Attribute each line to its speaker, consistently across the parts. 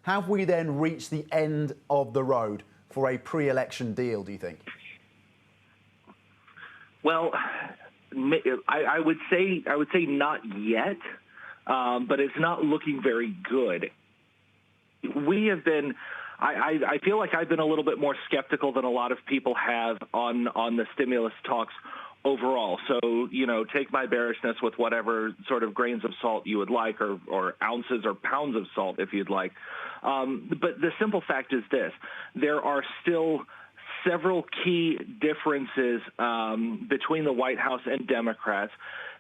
Speaker 1: Have we then reached the end of the road for a pre-election deal, do you think?
Speaker 2: Well, I would say not yet, but it's not looking very good. We have been. I feel like I've been a little bit more skeptical than a lot of people have on the stimulus talks overall. So, take my bearishness with whatever sort of grains of salt you would like, or ounces or pounds of salt if you'd like. But the simple fact is this: there are still several key differences between the White House and Democrats.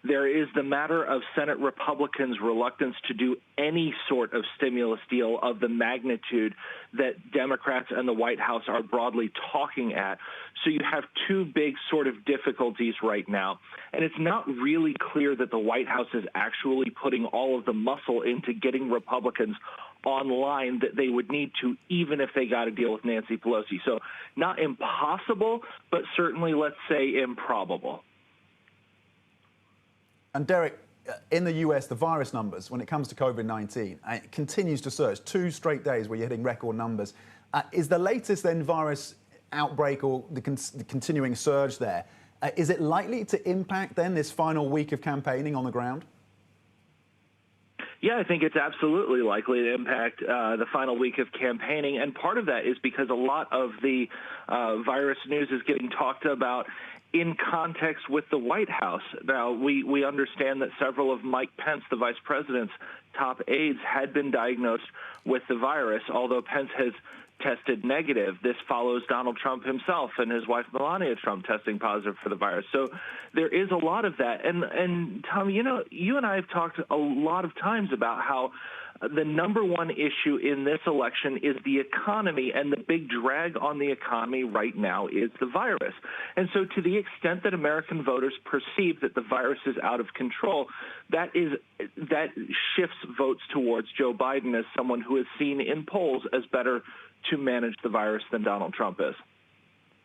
Speaker 2: There is the matter of Senate Republicans' reluctance to do any sort of stimulus deal of the magnitude that Democrats and the White House are broadly talking at. So you have two big sort of difficulties right now. And it's not really clear that the White House is actually putting all of the muscle into getting Republicans online that they would need to, even if they got a deal with Nancy Pelosi. So not impossible, but certainly, let's say, improbable.
Speaker 1: And Derek, in the US, the virus numbers, when it comes to COVID-19, it continues to surge. 2 straight days where you're hitting record numbers. Is the latest then virus outbreak or the continuing surge there, is it likely to impact then this final week of campaigning on the ground?
Speaker 2: Yeah, I think it's absolutely likely to impact the final week of campaigning. And part of that is because a lot of the virus news is getting talked about in context with the White House. Now, we understand that several of Mike Pence, the vice president's top aides, had been diagnosed with the virus, although Pence has tested negative. This follows Donald Trump himself and his wife Melania Trump testing positive for the virus. So there is a lot of that. And Tom, you and I have talked a lot of times about how the number one issue in this election is the economy, and the big drag on the economy right now is the virus. And so to the extent that American voters perceive that the virus is out of control, that shifts votes towards Joe Biden as someone who is seen in polls as better to manage the virus than Donald Trump is.